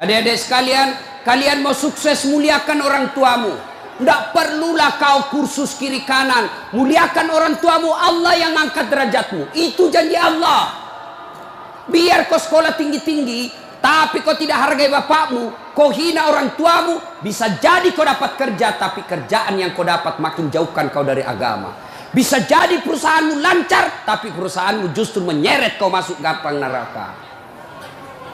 Adik-adik sekalian, kalian mau sukses, muliakan orang tuamu. Tidak perlulah kau kursus kiri kanan. Muliakan orang tuamu, Allah yang angkat derajatmu. Itu janji Allah. Biar kau sekolah tinggi-tinggi, tapi kau tidak hargai bapakmu, kau hina orang tuamu, bisa jadi kau dapat kerja, tapi kerjaan yang kau dapat makin jauhkan kau dari agama. Bisa jadi perusahaanmu lancar, tapi perusahaanmu justru menyeret kau masuk gampang neraka.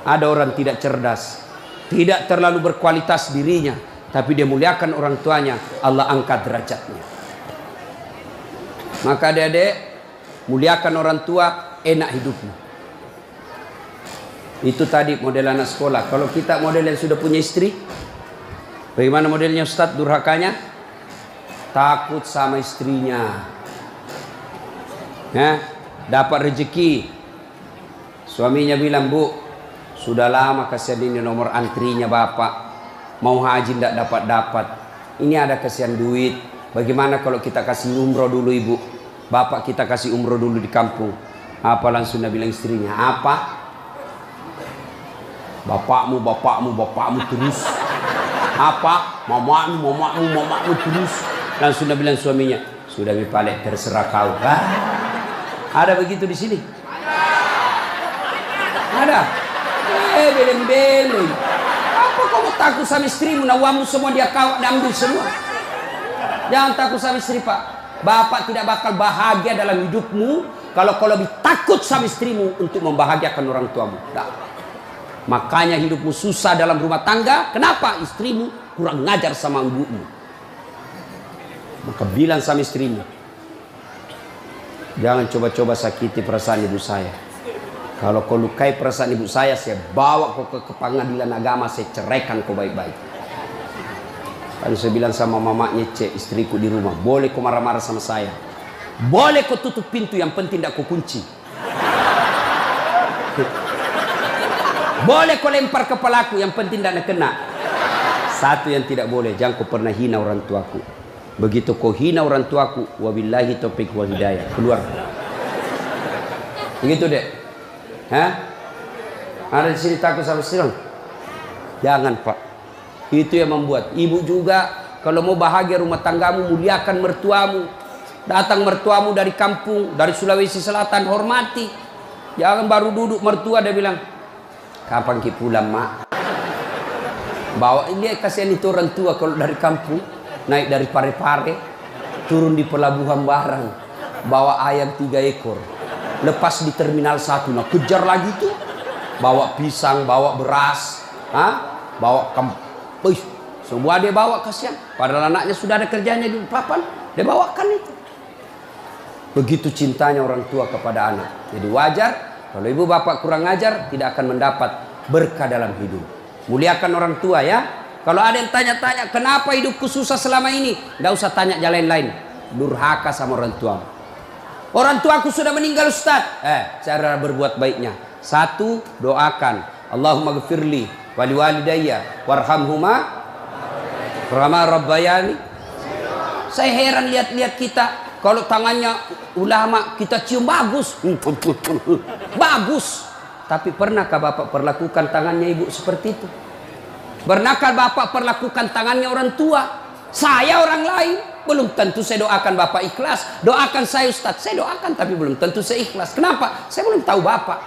Ada orang tidak cerdas, tidak terlalu berkualitas dirinya, tapi dia muliakan orang tuanya, Allah angkat derajatnya. Maka adik-adik, muliakan orang tua, enak hidupmu. Itu tadi model anak sekolah. Kalau kita model yang sudah punya istri, bagaimana modelnya Ustadz durhakanya? Takut sama istrinya. Dapat rezeki, suaminya bilang, Bu, sudah lama kasihan ini nomor antrinya bapak, mau haji tidak dapat-dapat, ini ada kasihan duit, bagaimana kalau kita kasih umroh dulu ibu, bapak kita kasih umroh dulu di kampung. Apa langsung dia bilang istrinya, apa? Bapakmu terus. Apa? Mamamu terus. Langsung dia bilang suaminya, sudah Mipalek, terserah kau. Ada begitu di sini? Ada. Beleng-beleng. Apa kamu takut sama istrimu? Nawamu semua dia kau ambil semua. Jangan takut sama istri, Pak. Bapak tidak bakal bahagia dalam hidupmu kalau kau lebih takut sama istrimu untuk membahagiakan orang tuamu. Nah. Makanya hidupmu susah dalam rumah tangga. Kenapa? Istrimu kurang ngajar sama ibumu. Maka bilang sama istrimu, jangan coba-coba sakiti perasaan ibu saya. Kalau kau lukai perasaan ibu saya bawa kau ke pengadilan agama, saya ceraikan kau baik-baik. Lalu saya bilang sama mamanya, Cek, istriku di rumah, boleh kau marah-marah sama saya, boleh kau tutup pintu, yang penting tidak kau kunci. Boleh kau lempar kepalaku, yang penting tidak kena. Satu yang tidak boleh, jangan kau pernah hina orang tuaku. Begitu kau hina orang tuaku, wabillahi taufiq wal hidayah, keluar. Begitu deh. Ada di sini takut sama istri? Jangan, Pak. Itu yang membuat ibu juga kalau mau bahagia rumah tanggamu, muliakan mertuamu. Datang mertuamu dari kampung, dari Sulawesi Selatan, hormati. Jangan baru duduk mertua dia bilang, kapan ki pulang, Mak? Bawa ini, kasihan itu orang tua kalau dari kampung, naik dari Parepare, turun di pelabuhan barang, bawa ayam 3 ekor, lepas di terminal 1, nah kejar lagi tuh, bawa pisang, bawa beras, bawa semua dia bawa, kasihan. Padahal anaknya sudah ada kerjanya di papan, dia bawakan itu. Begitu cintanya orang tua kepada anak. Jadi wajar kalau ibu bapak kurang ajar, tidak akan mendapat berkah dalam hidup. Muliakan orang tua ya. Kalau ada yang tanya-tanya, kenapa hidupku susah selama ini? Tidak usah tanya jalan lain. Durhaka sama orang tua. Orang tuaku sudah meninggal, Ustaz. Cara berbuat baiknya. 1, doakan. Allahumma gfirli wali walidayya warhamhuma kama rabbayani. Saya heran lihat-lihat kita. Kalau tangannya ulama kita cium bagus. Bagus. Tapi pernahkah Bapak perlakukan tangannya ibu seperti itu? Pernahkah Bapak perlakukan tangannya orang tua? Saya orang lain, belum tentu saya doakan Bapak ikhlas. Doakan saya Ustadz, saya doakan tapi belum tentu saya ikhlas. Kenapa? Saya belum tahu Bapak.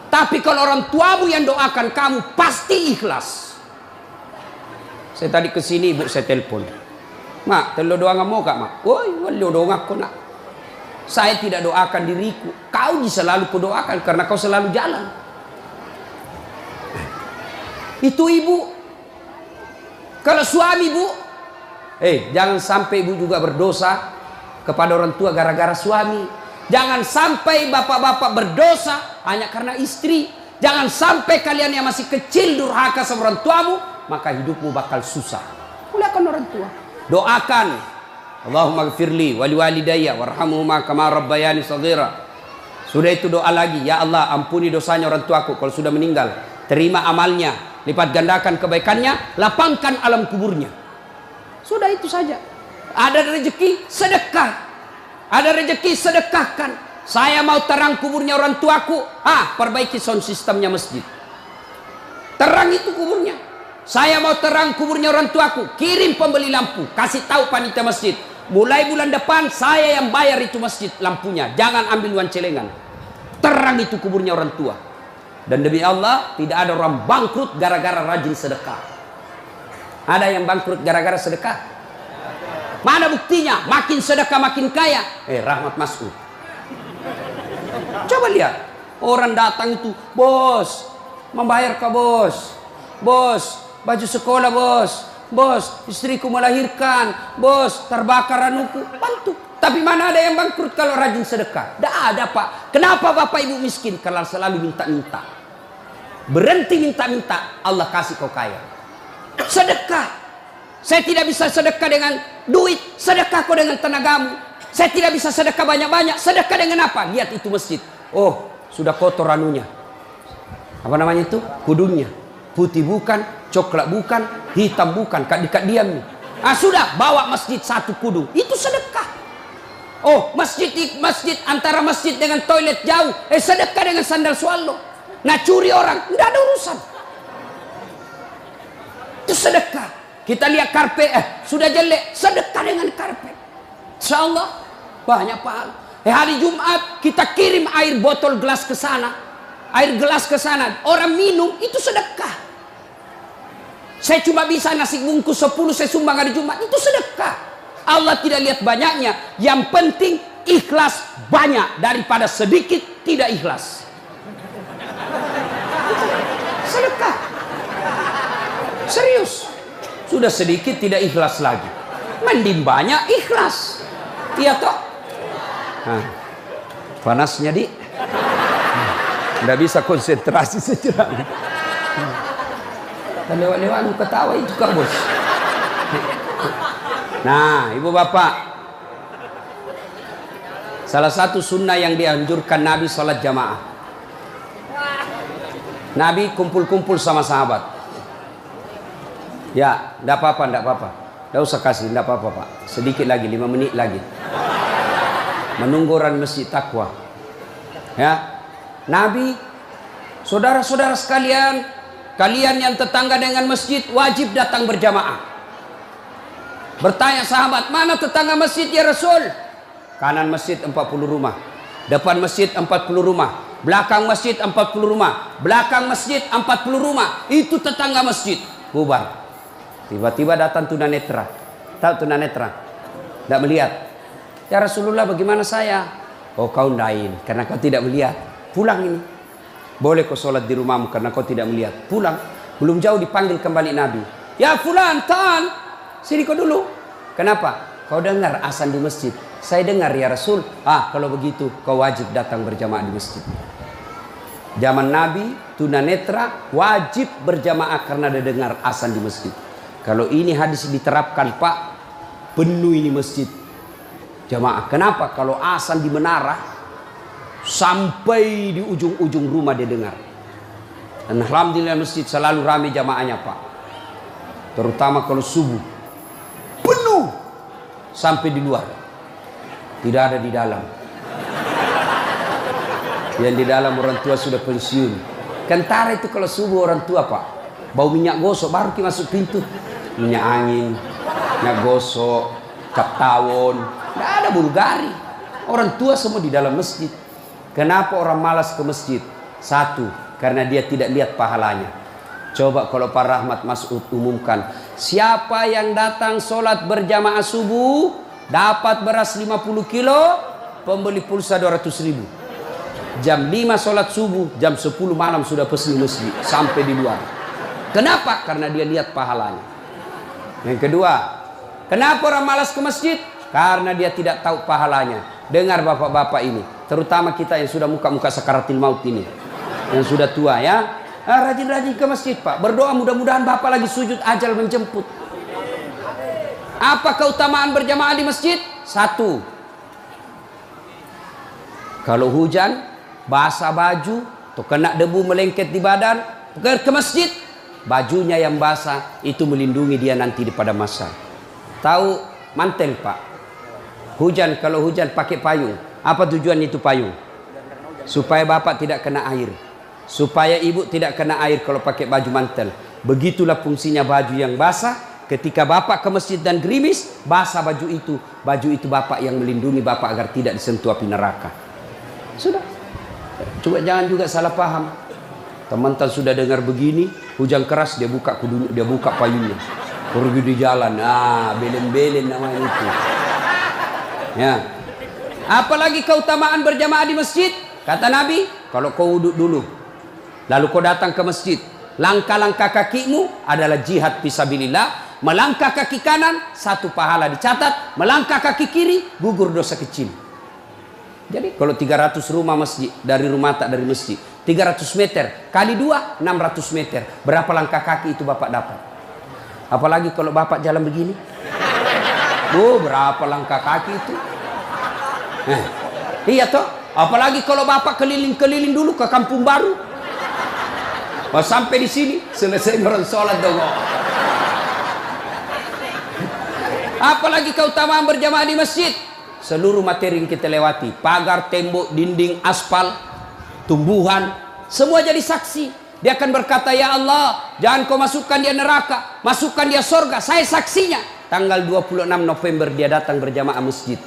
Tapi kalau orang tuamu yang doakan kamu, pasti ikhlas. Saya tadi kesini ibu saya telepon. Mak, telo doa nggak mau kak, Mak? Woi, wali doa ngaku nak. Saya tidak doakan diriku. Kau selalu kudoakan karena kau selalu jalan. Itu ibu. Kalau suami bu, jangan sampai ibu juga berdosa kepada orang tua gara-gara suami. Jangan sampai bapak-bapak berdosa hanya karena istri. Jangan sampai kalian yang masih kecil durhaka sama orang tuamu, maka hidupmu bakal susah. Muliakan orang tua. Doakan. Allahumma gfirli wali walidayya warhamhuma kama rabbayani shaghira. Sudah itu doa lagi, ya Allah ampuni dosanya orang tuaku kalau sudah meninggal. Terima amalnya, lipat gandakan kebaikannya, lapangkan alam kuburnya. Sudah itu saja. Ada rezeki, sedekah. Ada rezeki, sedekahkan. Saya mau terang kuburnya orang tuaku, perbaiki sound sistemnya masjid. Terang itu kuburnya. Saya mau terang kuburnya orang tuaku, kirim pembeli lampu, kasih tahu panitia masjid, mulai bulan depan saya yang bayar itu masjid lampunya, jangan ambil uang celengan. Terang itu kuburnya orang tua. Dan demi Allah, tidak ada orang bangkrut gara-gara rajin sedekah. Ada yang bangkrut gara-gara sedekah? Mana buktinya? Makin sedekah makin kaya. Rahmat Mas'ud. Coba lihat, orang datang itu, bos, membayar ke bos, bos, baju sekolah bos, bos, istriku melahirkan, bos, terbakar anuku, bantu. Tapi mana ada yang bangkrut kalau rajin sedekah? Tidak ada, Pak. Kenapa Bapak Ibu miskin? Kalau selalu minta-minta. Berhenti minta-minta, Allah kasih kau kaya. Sedekah. Saya tidak bisa sedekah dengan duit, sedekah kau dengan tenagamu. Saya tidak bisa sedekah banyak-banyak, sedekah dengan apa? Lihat itu masjid. Oh, sudah kotor anunya. Apa namanya itu? Kudungnya. Putih bukan, coklat bukan, hitam bukan, dekat diam nih. Sudah, bawa masjid satu kudung. Itu sedekah. Oh, masjid antara masjid dengan toilet jauh. Sedekah dengan sandal swallow. Nah, curi orang, tidak ada urusan. Itu sedekah. Kita lihat karpet, sudah jelek, sedekah dengan karpet. Insyaallah banyak pahala. Hari Jumat kita kirim air botol gelas ke sana, air gelas ke sana, orang minum itu sedekah. Saya cuma bisa nasi bungkus 10 saya sumbang hari Jumat, itu sedekah. Allah tidak lihat banyaknya, yang penting ikhlas banyak daripada sedikit tidak ikhlas. Sedekah. Serius. Sudah sedikit tidak ikhlas lagi. Mending banyak ikhlas. Iya toh? Panasnya di. Nggak bisa konsentrasi sejenak. Lewat-lewat ketawa itu Kak Bos. Nah, Ibu Bapak, salah satu sunnah yang dianjurkan Nabi sholat jamaah. Nabi kumpul-kumpul sama sahabat. Ya, tidak apa-apa, tidak apa-apa. Tidak usah kasih, tidak apa-apa Pak. Sedikit lagi, 5 menit lagi. Menunggu orang masjid takwa. Ya, Nabi, saudara-saudara sekalian, kalian yang tetangga dengan masjid wajib datang berjamaah. Bertanya sahabat, mana tetangga masjid ya Rasul? Kanan masjid 40 rumah, depan masjid 40 rumah, belakang masjid 40 rumah, belakang masjid 40 rumah. Itu tetangga masjid. Bubar. Tiba-tiba datang tunanetra. Tahu tunanetra? Tidak melihat. Ya Rasulullah, bagaimana saya? Oh, kau lain karena kau tidak melihat. Pulang ini. Boleh kau sholat di rumahmu karena kau tidak melihat. Pulang. Belum jauh dipanggil kembali Nabi. Ya fulan, tan. Sini kau dulu. Kenapa? Kau dengar azan di masjid. Saya dengar ya Rasul. Kalau begitu kau wajib datang berjamaah di masjid. Zaman Nabi, tunanetra wajib berjamaah karena dia dengar azan di masjid. Kalau ini hadis diterapkan Pak, penuh ini masjid jamaah. Kenapa? Kalau azan di menara sampai di ujung-ujung rumah dia dengar. Dan alhamdulillah masjid selalu ramai jamaahnya Pak. Terutama kalau subuh penuh sampai di luar. Tidak ada di dalam. Yang di dalam orang tua sudah pensiun. Kentara itu kalau subuh orang tua Pak, bau minyak gosok baru kita masuk pintu. Minyak angin, minyak gosok, cap tawon, tidak ada Bulgari. Orang tua semua di dalam masjid. Kenapa orang malas ke masjid? Satu, karena dia tidak lihat pahalanya. Coba kalau Pak Rahmat Mas'ud umumkan, siapa yang datang sholat berjamaah subuh dapat beras 50 kilo, pembeli pulsa 200.000. Jam 5 sholat subuh, jam 10 malam sudah pesan masjid sampai di luar. Kenapa? Karena dia lihat pahalanya. Yang kedua, kenapa orang malas ke masjid? Karena dia tidak tahu pahalanya. Dengar bapak-bapak ini, terutama kita yang sudah muka-muka sakaratil maut ini, yang sudah tua ya, rajin-rajin ke masjid Pak. Berdoa mudah-mudahan bapak lagi sujud ajal menjemput. Apa keutamaan berjamaah di masjid? Satu, kalau hujan basah baju atau kena debu melengket di badan, ke masjid, bajunya yang basah itu melindungi dia nanti pada masa. Tahu mantel Pak, hujan, kalau hujan pakai payung. Apa tujuan itu payung? Supaya bapak tidak kena air. supaya ibu tidak kena air kalau pakai baju mantel. Begitulah fungsinya baju yang basah. Ketika bapak ke masjid dan gerimis, basah baju itu bapak yang melindungi bapak agar tidak disentuh api neraka. Sudah. Coba jangan juga salah paham. Teman-teman sudah dengar begini, hujan keras dia buka payungnya, pergi di jalan. Belen-belen namanya itu. Ya. Apalagi keutamaan berjamaah di masjid. Kata Nabi, kalau kau wudhu dulu, lalu kau datang ke masjid, langkah-langkah kakimu adalah jihad fisabilillah. Melangkah kaki kanan, 1 pahala dicatat. Melangkah kaki kiri, gugur dosa kecil. Jadi kalau 300 rumah masjid, dari rumah tak dari masjid, 300 meter kali 2, 600 meter. Berapa langkah kaki itu bapak dapat? Apalagi kalau bapak jalan begini. Berapa langkah kaki itu? Iya toh. Apalagi kalau bapak keliling-keliling dulu ke kampung baru. Sampai di sini selesai orang sholat dong. Apalagi keutamaan berjamaah di masjid. Seluruh materi yang kita lewati, pagar, tembok, dinding, aspal, tumbuhan, semua jadi saksi. Dia akan berkata, ya Allah, jangan kau masukkan dia neraka, masukkan dia surga. Saya saksinya. Tanggal 26 November dia datang berjamaah masjid.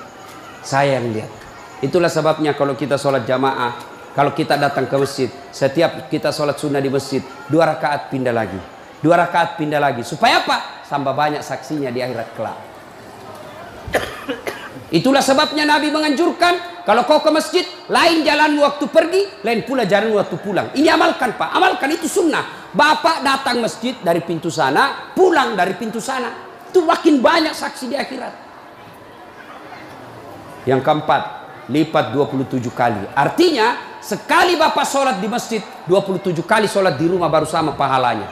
Saya yang lihat. Itulah sebabnya kalau kita sholat jamaah, kalau kita datang ke masjid, setiap kita sholat sunnah di masjid, 2 rakaat pindah lagi, 2 rakaat pindah lagi. Supaya apa? Tambah banyak saksinya di akhirat kelak. Itulah sebabnya Nabi menganjurkan, kalau kau ke masjid, lain jalan waktu pergi, lain pula jalan waktu pulang. Ini amalkan Pak, amalkan, itu sunnah. Bapak datang masjid dari pintu sana, pulang dari pintu sana. Itu makin banyak saksi di akhirat. Yang keempat, lipat 27 kali. Artinya, sekali bapak sholat di masjid, 27 kali sholat di rumah baru sama pahalanya.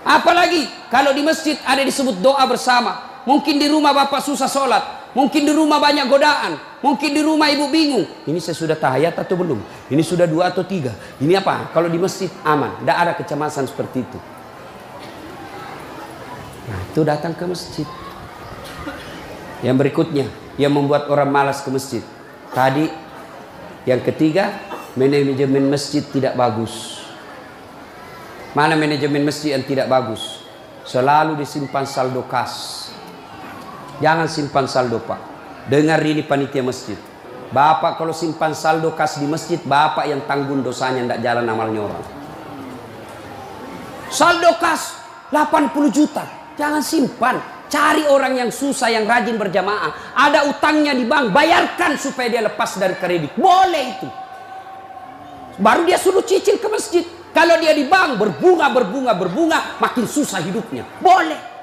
Apalagi, kalau di masjid ada disebut doa bersama. Mungkin di rumah bapak susah sholat. Mungkin di rumah banyak godaan. Mungkin di rumah ibu bingung. Ini saya sudah tahiyat atau belum? Ini sudah 2 atau 3. Ini apa? Kalau di masjid aman. Tidak ada kecemasan seperti itu. Nah, itu datang ke masjid. Yang berikutnya, yang membuat orang malas ke masjid. Tadi, yang ketiga, manajemen masjid tidak bagus. Mana manajemen masjid yang tidak bagus? Selalu disimpan saldo kas. Jangan simpan saldo Pak. Dengar ini panitia masjid. Bapak kalau simpan saldo kas di masjid, bapak yang tanggung dosanya, tidak jalan amalnya orang. Saldo kas 80 juta. Jangan simpan. Cari orang yang susah, yang rajin berjamaah. Ada utangnya di bank, bayarkan supaya dia lepas dari kredit. Boleh itu. Baru dia suruh cicil ke masjid. Kalau dia di bank berbunga, makin susah hidupnya. Boleh.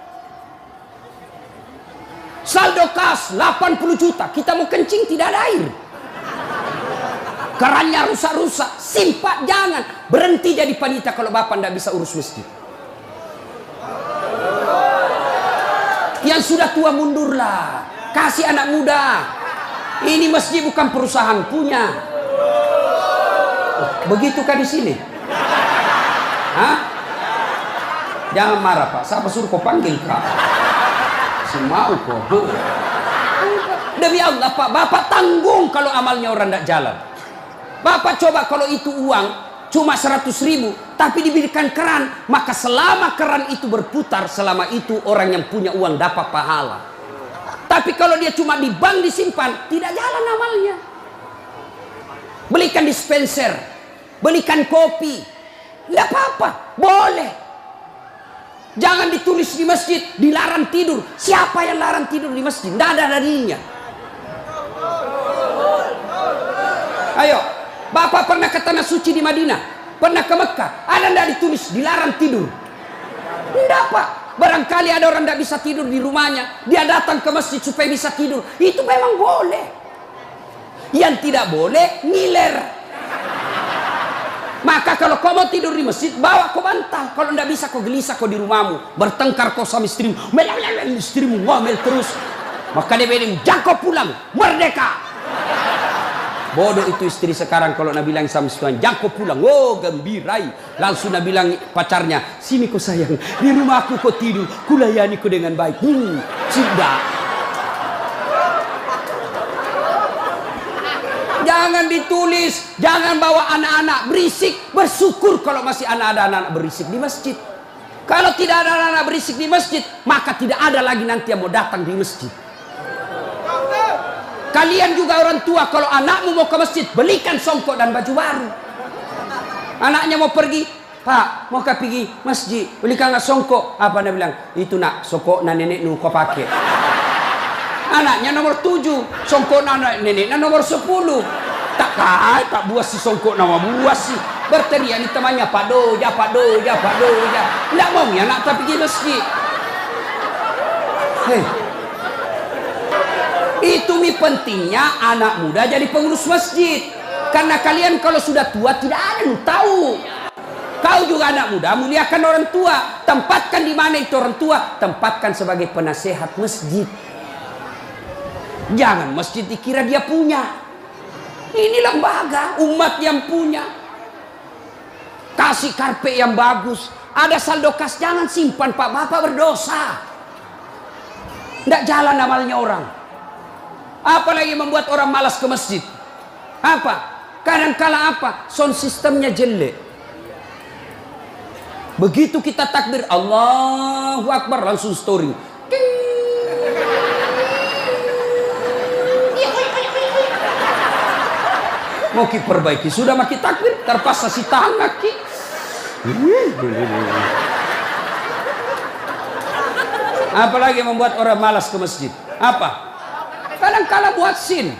Saldo kas 80 juta. Kita mau kencing tidak ada air. Kerannya rusak-rusak. Simpan, jangan. Berhenti jadi panitia kalau bapak tidak bisa urus masjid. Yang sudah tua mundurlah. Kasih anak muda. Ini masjid bukan perusahaan punya. Begitukah di sini? Hah? Jangan marah Pak. Siapa suruh kau panggil Kak? Mau kok. Demi Allah Pak, bapak tanggung kalau amalnya orang tidak jalan. Bapak coba kalau itu uang cuma 100.000, tapi diberikan keran, maka selama keran itu berputar, selama itu orang yang punya uang dapat pahala. Tapi kalau dia cuma di bank disimpan, tidak jalan amalnya. Belikan dispenser, belikan kopi, tidak apa-apa, boleh. Jangan ditulis di masjid, dilarang tidur. Siapa yang larang tidur di masjid? Tidak ada dalilnya. Ayo, bapak pernah ke tanah suci di Madinah, pernah ke Mekah, ada tidak ditulis dilarang tidur? Tidak Pak. Barangkali ada orang tidak bisa tidur di rumahnya, dia datang ke masjid supaya bisa tidur. Itu memang boleh. Yang tidak boleh, ngiler. Maka kalau kau mau tidur di masjid, bawa kau bantal. Kalau tidak bisa kau gelisah kau di rumahmu, bertengkar kau sama istrimu, istrimu ngomel terus. Maka dia bilang, jangan kau pulang, merdeka. Bodoh itu istri sekarang kalau Nabi bilang sama istrinya, jangan kau pulang. Oh gembirai. Langsung Nabi bilang pacarnya, sini kau sayang, di rumahku kau tidur, kulayani kau dengan baik. Sudah. Jangan ditulis, jangan bawa anak-anak berisik. Bersyukur kalau masih ada anak-anak berisik di masjid. Kalau tidak ada anak-anak berisik di masjid, maka tidak ada lagi nanti yang mau datang di masjid. Kalian juga orang tua, kalau anakmu mau ke masjid, belikan songkok dan baju baru. Anaknya mau pergi, Pak, mau pergi masjid, belikan nggak songkok? Apa dia bilang? Itu nak, songkok na nenek nu kau pakai. Anaknya nomor 7, songkok na neneknya nomor 10. Tak buas si songkok nama buas sih. Berteriak ni temannya, Pak Doja. Tidak mau ya nak tak pergi masjid. Itu mi pentingnya anak muda jadi pengurus masjid. Karena kalian kalau sudah tua tidak ada yang tahu. Kau juga anak muda, muliakan orang tua. Tempatkan di mana itu orang tua, tempatkan sebagai penasehat masjid. Jangan masjid dikira dia punya. Ini lembaga umat yang punya. Kasih karpet yang bagus. Ada saldo kas, jangan simpan Pak, Bapak berdosa. Tidak jalan amalnya orang. Apalagi membuat orang malas ke masjid. Apa? Kadang-kala apa? Sound sistemnya jelek. Begitu kita takbir Allahu Akbar, langsung story. Mau ki perbaiki, sudah maki takbir, terpaksa si tangan ki. Apalagi membuat orang malas ke masjid. Apa? Kadang-kala muadzin.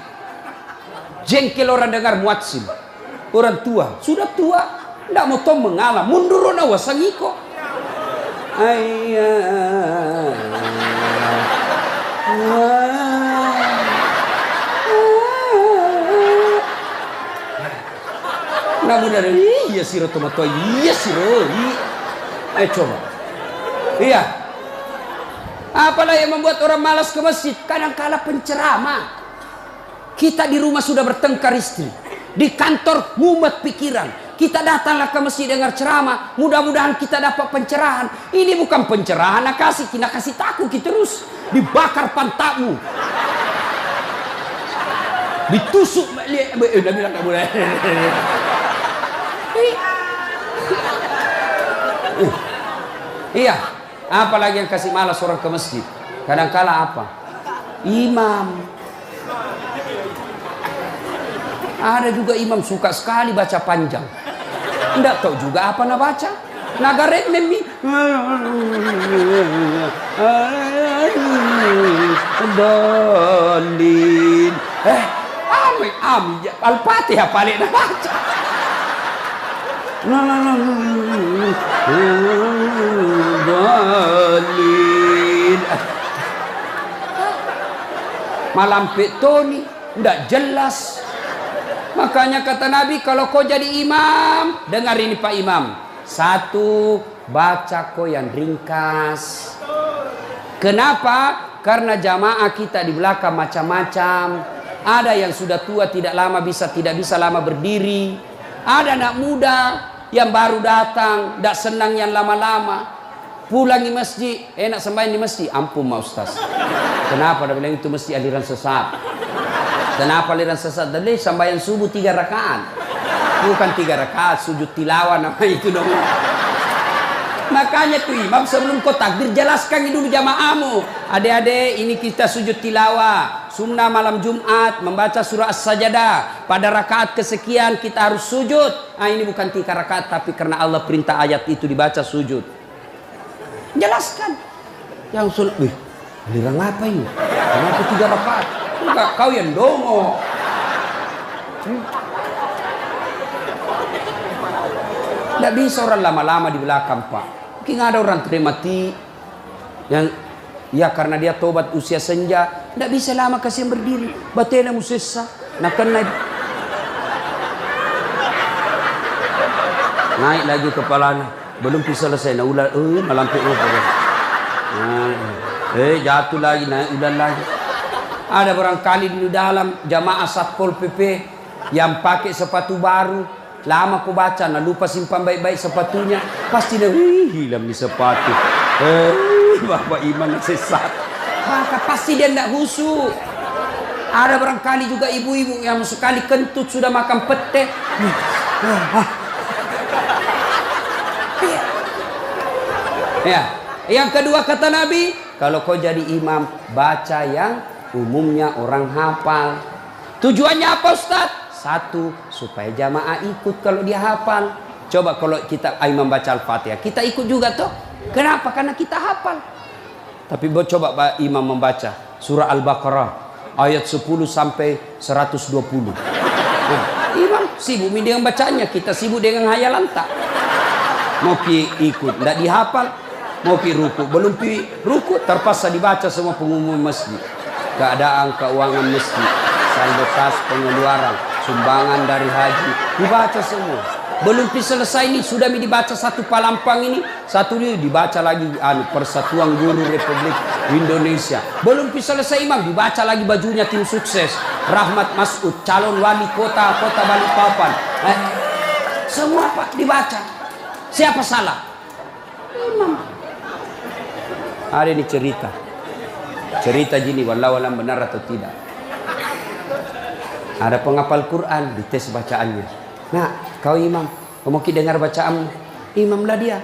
Jengkel orang dengar muadzin. Orang tua, sudah tua, tidak mau tom mengalah, mundur na wasangiko. Namun ada iya siro tomato, iya siro. Coba. Iya. Apalah yang membuat orang malas ke masjid? Kadang-kala penceramah. Kita di rumah sudah bertengkar istri. Di kantor mumet pikiran. Kita datanglah ke masjid dengar ceramah. Mudah-mudahan kita dapat pencerahan. Ini bukan pencerahan, nak kasih takut kita terus. Dibakar pantatmu. Ditusuk. Udah bilang tak boleh. Iya. Apalagi yang kasih malas orang ke masjid. Kadang-kala apa? Imam. Ada juga imam suka sekali baca panjang. Tidak tahu juga apa nak baca. Nagaret memi. Dalin. Al-Fatihah paling nak baca. Dalin. Malam petoni tidak jelas. Makanya kata Nabi, kalau kau jadi imam, dengar ini Pak Imam. 1, baca kau yang ringkas. Kenapa? Karena jamaah kita di belakang macam-macam. Ada yang sudah tua tidak bisa lama berdiri. Ada anak muda yang baru datang, tidak senang yang lama-lama. Pulang di masjid, enak sembahyang di masjid. Ampun Ma Ustaz. Kenapa? Dia bilang itu masjid aliran sesat. Kenapa aliran sesat? Dari sembahyang subuh 3 rakaat. Bukan 3 rakaat, sujud tilawah nama itu dong. Makanya tuh imam sebelum kau takbir jelaskan dulu jamaahmu. Adik-adik, ini kita sujud tilawah. Sunnah malam Jumat membaca surah As-Sajdah. Pada rakaat kesekian kita harus sujud. Ini bukan 3 rakaat, tapi karena Allah perintah ayat itu dibaca sujud. Jelaskan. Yang sunnah, aliran apa ini? Kenapa 3 rakaat? Enggak, kau yang dongo. Tidak bisa orang lama-lama di belakang Pak. Mungkin ada orang termati yang ya karena dia tobat usia senja, tidak bisa lama kasih berdiri. Batena musessa, nak naik. Naik lagi kepalanya, belum bisa selesai. Nah ular, malampir jatuh lagi, naik udah lagi. Ada barangkali di dalam jamaah Satpol PP yang pakai sepatu baru, lama aku baca, nah lupa simpan baik-baik sepatunya, pasti dia hilang di sepatu. Bapak imam sesat, maka pasti dia tidak khusyuk. Ada barangkali juga ibu-ibu yang sekali kentut sudah makan pete. Ya. Yang kedua kata Nabi, kalau kau jadi imam, baca yang umumnya orang hafal. Tujuannya apa Ustaz? Satu, supaya jamaah ikut kalau dia hafal. Coba kalau kita imam baca Al-Fatihah, kita ikut juga toh. Kenapa? Karena kita hafal. Tapi coba imam membaca surah Al-Baqarah ayat 10 sampai 120. Nah, imam sibuk dengan bacanya, kita sibuk dengan hayalan tak. Mau ikut, tidak dihafal. Mau ruku, belum ruku, terpaksa dibaca semua pengumuman masjid. Keadaan keuangan masjid, saldo kas pengeluaran, sumbangan dari haji, dibaca semua. Belum selesai ini sudah dibaca satu palampang ini, satu ini dibaca lagi Persatuan Guru Republik Indonesia. Belum selesai imam dibaca lagi bajunya tim sukses, Rahmat Masud, calon wali kota Balikpapan. Semua Pak dibaca. Siapa salah? Imam. Ada ini cerita gini, wallahu alam benar atau tidak. Ada penghafal Quran, dites bacaannya. Nah, kau imam, kau mau dengar bacaanmu, imamlah dia.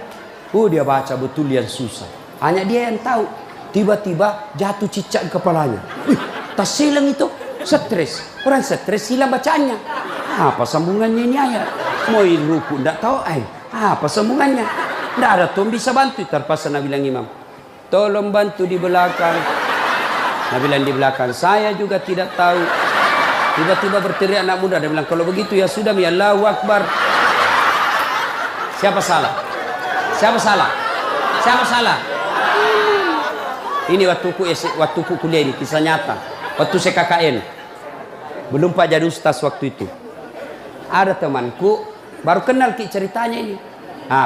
Dia baca betul yang susah. Hanya dia yang tahu. Tiba-tiba jatuh cicak di kepalanya. Tas silang itu, stres. Orang stres hilang bacaannya. Apa sambungannya ini ayat? Mau ruku, tidak tahu apa sambungannya? Tidak ada tuh bisa bantu. Terpaksa Nabi bilang imam, tolong bantu di belakang. Nabi bilang di belakang, saya juga tidak tahu. Tiba-tiba berteriak anak muda. Dia bilang, kalau begitu ya sudah, ya Allahu Akbar. Siapa salah? Siapa salah? Siapa salah? Ini waktuku kuliah ini, kisah nyata. Waktu saya KKN. Belum Pak jadi ustaz waktu itu. Ada temanku, baru kenal ceritanya ini.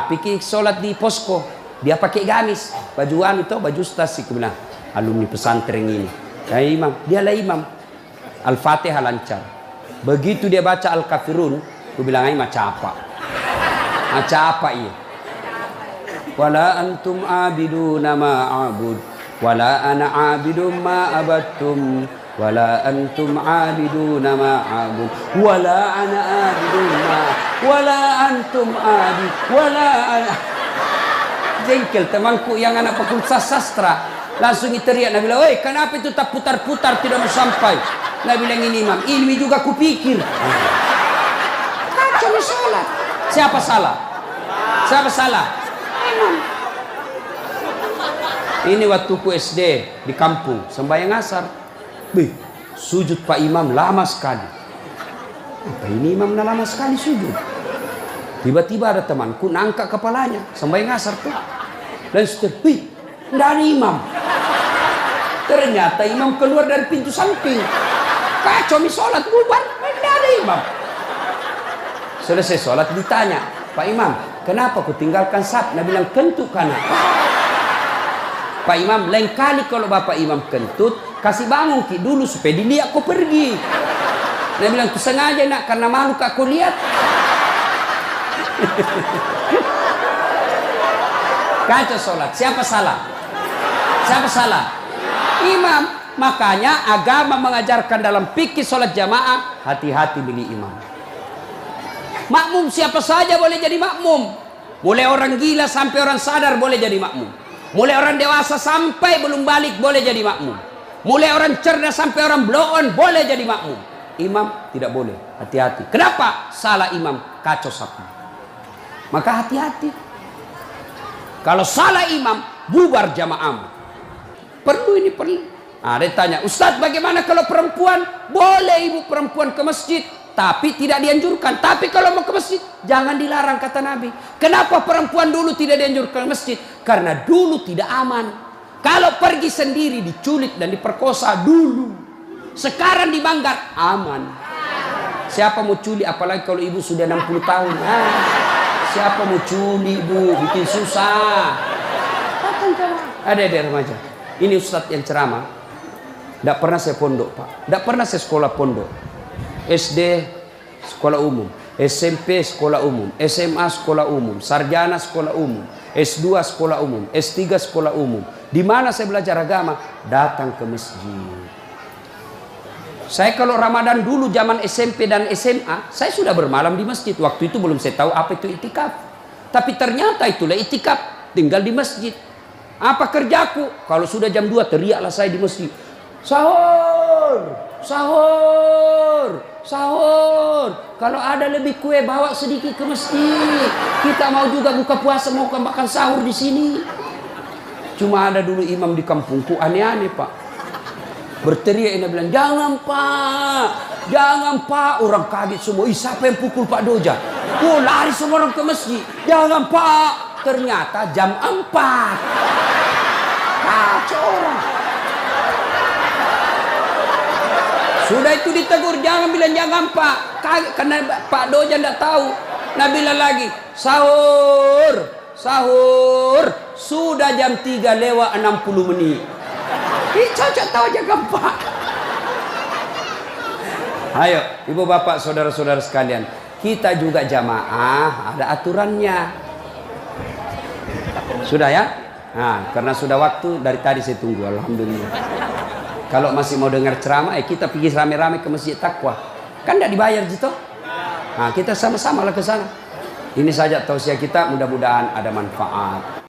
Pikir sholat di posko. Dia pakai gamis, bajuan itu, baju ustaz sih. Bilang, alumni pesantren ini. Ya imam, dialah imam. Al-Fatihah lancar. Begitu dia baca Al-Kafirun, aku bilang aja macam apa? Macam apa iya? Wala antum abiduna ma'abud, wala ana abidum ma'abattum, wala antum abiduna ma'abud, wala ana abidum wala antum abid, wala ana. Jengkel temanku yang anak fakultas sastra. Langsung teriak, Nabi bilang, "Woi, kenapa itu tak putar-putar tidak mau sampai?" Nabi bilang, ini imam, ilmi juga kupikir. Kacau sholat. Siapa salah? Siapa salah? Imam. Ini waktuku SD di kampung, sembahyang asar. Sujud Pak Imam lama sekali. Apa ini imam lama sekali sujud? Tiba-tiba ada temanku nangkak kepalanya, sembahyang asar tuh. Dan setelah, tidak ada imam. Ternyata imam keluar dari pintu samping. Kacau sholat bubar, tidak ada imam. Selesai sholat ditanya, Pak Imam, kenapa kau tinggalkan saf? Nabi bilang, kentut kanan. Pak Imam, lain kali kalau Bapak Imam kentut, kasih bangun ki dulu supaya dilihat kau pergi. Nabi bilang, aku sengaja nak, karena malu kau lihat. Kacau sholat. Siapa salah? Siapa salah? Imam. Makanya agama mengajarkan dalam fikih sholat jamaah, hati-hati pilih imam. Makmum siapa saja boleh jadi makmum. Mulai orang gila sampai orang sadar boleh jadi makmum. Mulai orang dewasa sampai belum balik boleh jadi makmum. Mulai orang cerdas sampai orang blow on boleh jadi makmum. Imam tidak boleh. Hati-hati. Kenapa? Salah imam, kacau sapu. Maka hati-hati. Kalau salah imam, bubar jamaah. Perlu. Dia tanya, Ustadz bagaimana kalau perempuan? Boleh ibu perempuan ke masjid, tapi tidak dianjurkan. Tapi kalau mau ke masjid, jangan dilarang kata Nabi. Kenapa perempuan dulu tidak dianjurkan ke masjid? Karena dulu tidak aman. Kalau pergi sendiri diculik dan diperkosa dulu. Sekarang di Manggar aman. Siapa mau culik? Apalagi kalau ibu sudah 60 tahun. Siapa mau culik bu? Bikin susah. Ada remaja. Ini ustadz yang ceramah. Tidak pernah saya pondok Pak. Tidak pernah saya sekolah pondok. SD sekolah umum, SMP sekolah umum, SMA sekolah umum, sarjana sekolah umum, S2 sekolah umum, S3 sekolah umum. Di mana saya belajar agama? Datang ke masjid. Saya kalau Ramadan dulu zaman SMP dan SMA, saya sudah bermalam di masjid. Waktu itu belum saya tahu apa itu itikaf. Tapi ternyata itulah itikaf, tinggal di masjid. Apa kerjaku? Kalau sudah jam 2 teriaklah saya di masjid. Sahur, sahur, sahur. Kalau ada lebih kue bawa sedikit ke masjid. Kita mau juga buka puasa, mau makan sahur di sini. Cuma ada dulu imam di kampungku aneh-aneh, Pak. Berteriak, ini bilang, jangan Pak, jangan Pak. Orang kaget semua, siapa yang pukul Pak Doja? Oh, lari semua orang ke masjid. Jangan Pak. Ternyata jam 4. Kacau orang. Sudah itu ditegur, jangan bilang jangan Pak. Kaget, karena Pak Doja tidak tahu. Nah bilang lagi, sahur, sahur. Sudah jam 3 lewat 60 menit. Cocok tahu aja gampang. Ayo, ibu bapak, saudara-saudara sekalian, kita juga jamaah ada aturannya. Sudah ya? Nah, karena sudah waktu dari tadi saya tunggu, alhamdulillah. Kalau masih mau dengar ceramah, kita pergi rame-rame ke Masjid Taqwa. Kan tidak dibayar gitu. Nah, kita sama-sama lah ke sana. Ini saja tausiah kita, mudah-mudahan ada manfaat.